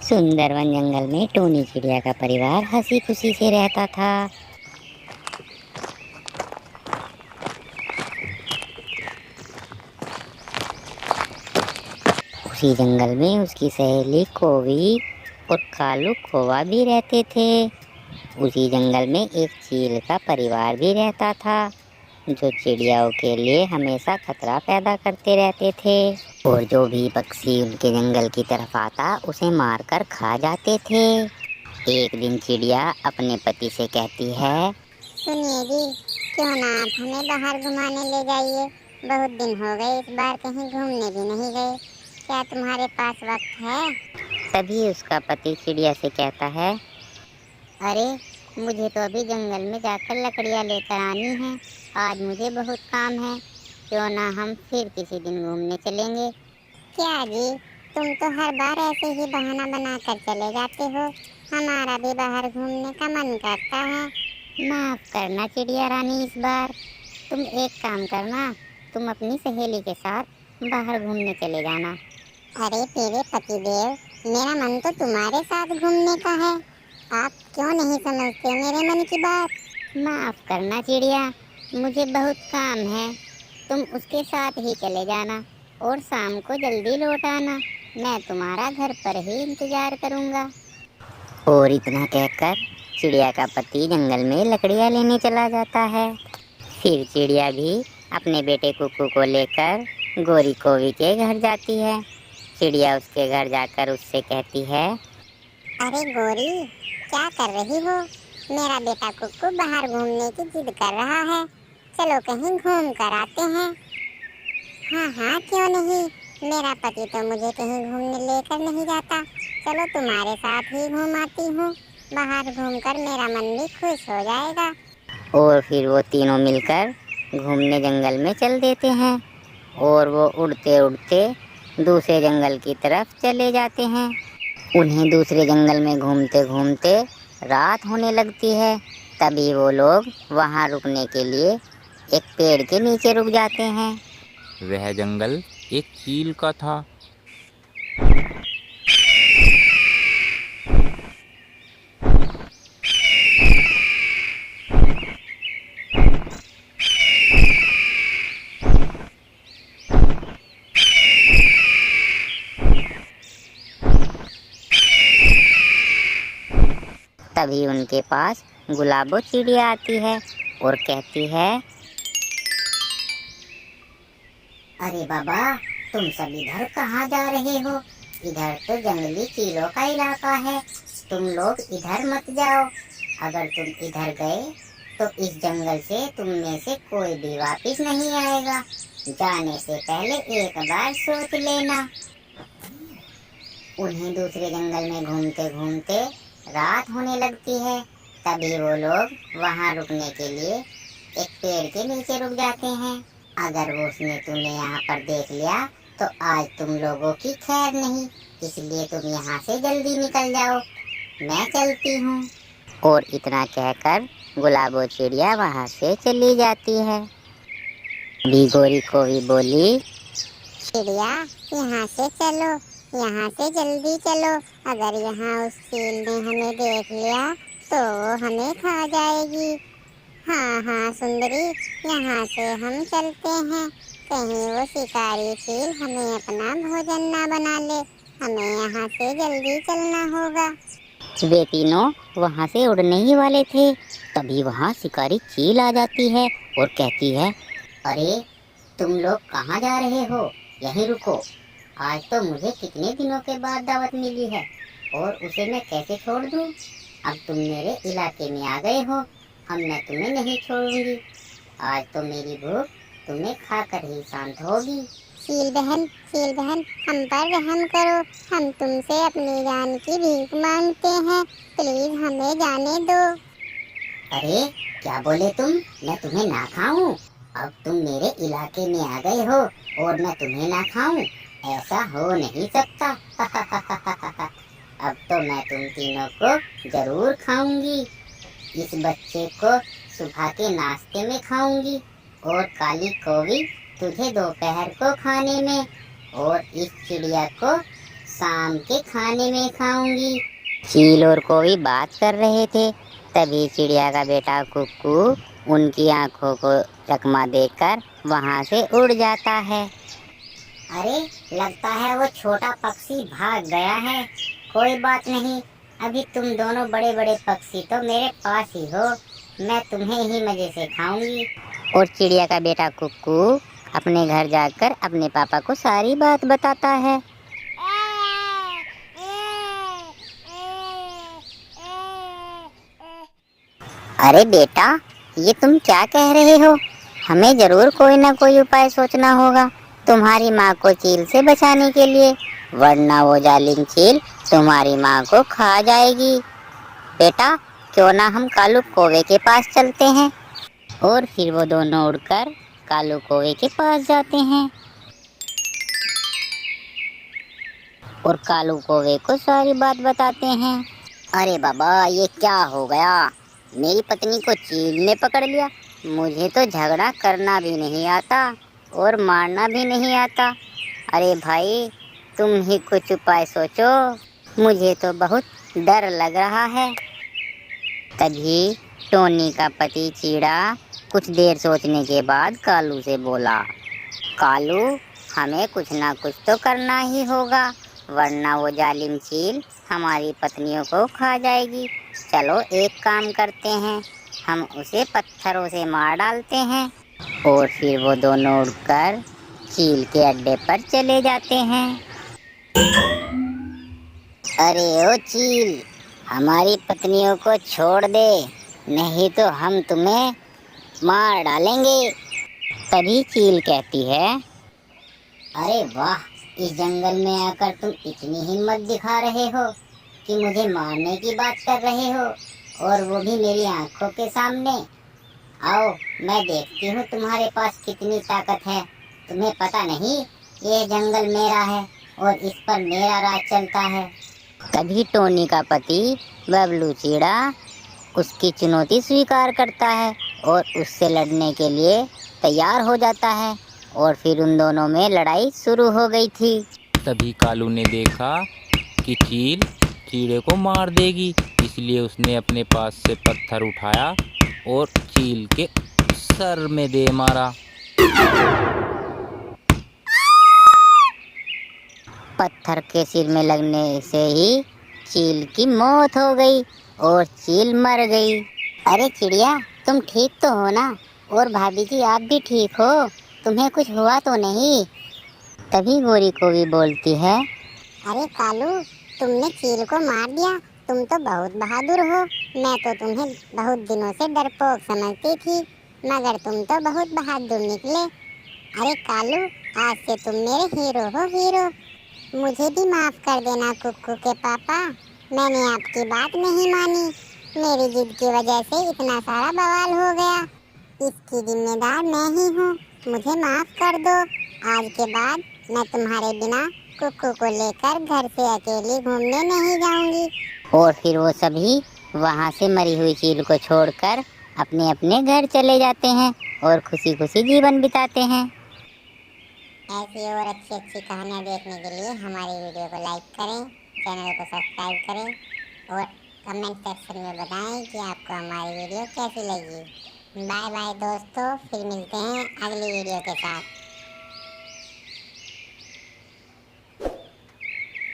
सुंदर वन जंगल में टोनी चिड़िया का परिवार हंसी खुशी से रहता था। उसी जंगल में उसकी सहेली कोवी और कालू कौवा भी रहते थे। उसी जंगल में एक चील का परिवार भी रहता था, जो चिड़ियाओं के लिए हमेशा खतरा पैदा करते रहते थे। और जो भी पक्षी उनके जंगल की तरफ आता उसे मारकर खा जाते थे। एक दिन चिड़िया अपने पति से कहती है, सुनिए जी, क्यों ना आप हमें बाहर घुमाने ले जाइए। बहुत दिन हो गए इस बार कहीं घूमने भी नहीं गए। क्या तुम्हारे पास वक्त है? तभी उसका पति चिड़िया से कहता है, अरे मुझे तो अभी जंगल में जाकर लकड़ियाँ लेकर आनी है। आज मुझे बहुत काम है। क्यों ना हम फिर किसी दिन घूमने चलेंगे। क्या जी, तुम तो हर बार ऐसे ही बहाना बनाकर चले जाते हो। हमारा भी बाहर घूमने का मन करता है। माफ करना चिड़िया रानी, इस बार तुम एक काम करना, तुम अपनी सहेली के साथ बाहर घूमने चले जाना। अरे मेरे पतिदेव, मेरा मन तो तुम्हारे साथ घूमने का है। आप क्यों नहीं समझते मेरे मन की बात? माफ करना चिड़िया, मुझे बहुत काम है। तुम उसके साथ ही चले जाना और शाम को जल्दी लौट आना। मैं तुम्हारा घर पर ही इंतजार करूंगा। और इतना कहकर चिड़िया का पति जंगल में लकड़ियाँ लेने चला जाता है। फिर चिड़िया भी अपने बेटे कुकू को लेकर गोरी कोवी के घर जाती है। चिड़िया उसके घर जाकर उससे कहती है, अरे गोरी, क्या कर रही हो? मेरा बेटा कुक्कू बाहर घूमने की जिद कर रहा है। चलो कहीं घूम कर आते हैं। हाँ हाँ, क्यों नहीं। मेरा पति तो मुझे कहीं घूमने लेकर नहीं जाता। चलो तुम्हारे साथ ही घुमाती हूँ। बाहर घूमकर मेरा मन भी खुश हो जाएगा। और फिर वो तीनों मिलकर घूमने जंगल में चल देते हैं। और वो उड़ते उड़ते दूसरे जंगल की तरफ चले जाते हैं। उन्हें दूसरे जंगल में घूमते घूमते रात होने लगती है। तभी वो लोग वहाँ रुकने के लिए एक पेड़ के नीचे रुक जाते हैं। वह जंगल एक चील का था। तभी उनके पास गुलाबो चिड़िया आती है और कहती है, अरे बाबा, तुम सब इधर कहाँ जा रहे हो? इधर तो जंगली चीलों का इलाका है। तुम लोग इधर मत जाओ। अगर तुम इधर गए तो इस जंगल से तुम में से कोई भी वापस नहीं आएगा। जाने से पहले एक बार सोच लेना। उन्हें दूसरे जंगल में घूमते घूमते रात होने लगती है। तभी वो लोग वहाँ रुकने के लिए एक पेड़ के नीचे रुक जाते हैं। अगर वो उसने तुम्हें यहाँ पर देख लिया तो आज तुम लोगों की खैर नहीं, इसलिए तुम यहाँ से जल्दी निकल जाओ। मैं चलती हूँ। और इतना कहकर गुलाबो चिड़िया वहाँ से चली जाती है। भी गोरी कोवी बोली, चिड़िया, यहाँ से चलो, यहाँ से जल्दी चलो। अगर यहाँ उस चील ने हमें देख लिया तो वो हमें खा जाएगी। हाँ हाँ सुंदरी, यहाँ से हम चलते हैं। कहीं वो शिकारी चील हमें अपना भोजन ना बना ले। हमें यहाँ से जल्दी चलना होगा। वे तीनों वहाँ से उड़ने ही वाले थे। तभी वहाँ शिकारी चील आ जाती है और कहती है, अरे तुम लोग कहाँ जा रहे हो? यहीं रुको। आज तो मुझे कितने दिनों के बाद दावत मिली है और उसे मैं कैसे छोड़ दूँ? अब तुम मेरे इलाके में आ गए हो, अब मैं तुम्हें नहीं छोड़ूंगी। आज तो मेरी भूख तुम्हें खाकर ही शांत होगी। चील बहन, हम पर रहम करो। हम तुमसे अपनी जान की भीख मांगते हैं। प्लीज हमें जाने दो। अरे क्या बोले तुम? मैं तुम्हें ना खाऊं? अब तुम मेरे इलाके में आ गए हो और मैं तुम्हें ना खाऊं? ऐसा हो नहीं सकता। अब तो मैं तुम तीनों को जरूर खाऊंगी। इस बच्चे को सुबह के नाश्ते में खाऊंगी और काली कोवी तुझे दोपहर को खाने में, और इस चिड़िया को शाम के खाने में खाऊंगी। चील और कोई बात कर रहे थे, तभी चिड़िया का बेटा कुक्कू उनकी आंखों को चकमा देकर वहां से उड़ जाता है। अरे, लगता है वो छोटा पक्षी भाग गया है। कोई बात नहीं, अभी तुम दोनों बड़े बड़े पक्षी तो मेरे पास ही हो, मैं तुम्हें ही मजे से खाऊंगी। और चिड़िया का बेटा कुक्कू अपने घर जाकर अपने पापा को सारी बात बताता है। अरे बेटा, ये तुम क्या कह रहे हो? हमें जरूर कोई ना कोई उपाय सोचना होगा तुम्हारी माँ को चील से बचाने के लिए, वरना वो जालिम चील तुम्हारी माँ को खा जाएगी। बेटा, क्यों ना हम कालू कौवे के पास चलते हैं। और फिर वो दोनों उड़कर कालू कौवे के पास जाते हैं और कालू कौवे को सारी बात बताते हैं। अरे बाबा, ये क्या हो गया? मेरी पत्नी को चील ने पकड़ लिया। मुझे तो झगड़ा करना भी नहीं आता और मारना भी नहीं आता। अरे भाई, तुम ही कुछ उपाय सोचो, मुझे तो बहुत डर लग रहा है। तभी टोनी का पति चीड़ा कुछ देर सोचने के बाद कालू से बोला, कालू, हमें कुछ ना कुछ तो करना ही होगा, वरना वो जालिम चील हमारी पत्नियों को खा जाएगी। चलो एक काम करते हैं, हम उसे पत्थरों से मार डालते हैं। और फिर वो दोनों उड़कर चील के अड्डे पर चले जाते हैं। अरे ओ चील, हमारी पत्नियों को छोड़ दे, नहीं तो हम तुम्हें मार डालेंगे। तभी चील कहती है, अरे वाह, इस जंगल में आकर तुम इतनी हिम्मत दिखा रहे हो कि मुझे मारने की बात कर रहे हो, और वो भी मेरी आंखों के सामने। आओ, मैं देखती हूँ तुम्हारे पास कितनी ताकत है। तुम्हें पता नहीं, ये जंगल मेरा है और इस पर मेरा राज चलता है। तभी टोनी का पति बबलू चीड़ा उसकी चुनौती स्वीकार करता है और उससे लड़ने के लिए तैयार हो जाता है। और फिर उन दोनों में लड़ाई शुरू हो गई थी। तभी कालू ने देखा कि चील चीड़े को मार देगी, इसलिए उसने अपने पास से पत्थर उठाया और चील के सर में दे मारा। पत्थर के सिर में लगने से ही चील की मौत हो गई और चील मर गई। अरे चिड़िया, तुम ठीक तो हो ना? और भाभी जी, आप भी ठीक हो? तुम्हें कुछ हुआ तो नहीं? तभी गोरी को भी बोलती है, अरे कालू, तुमने चील को मार दिया, तुम तो बहुत बहादुर हो। मैं तो तुम्हें बहुत दिनों से डरपोक समझती थी, मगर तुम तो बहुत बहादुर निकले। अरे कालू, आज से तुम मेरे हीरो हो, हीरो। मुझे भी माफ कर देना कुक्कू के पापा, मैंने आपकी बात नहीं मानी, मेरी जिद की वजह से इतना सारा बवाल हो गया। इसकी जिम्मेदार मैं ही हूँ, मुझे माफ कर दो। आज के बाद मैं तुम्हारे बिना कुक्कू को लेकर घर से अकेली घूमने नहीं जाऊंगी। और फिर वो सभी वहाँ से मरी हुई चील को छोड़कर अपने अपने घर चले जाते हैं और खुशी खुशी जीवन बिताते हैं। ऐसी और अच्छी अच्छी कहानियाँ देखने के लिए हमारी वीडियो को लाइक करें, चैनल को सब्सक्राइब करें और कमेंट सेक्शन में बताएं कि आपको हमारी वीडियो कैसी लगी। बाय बाय दोस्तों, फिर मिलते हैं अगली वीडियो के साथ।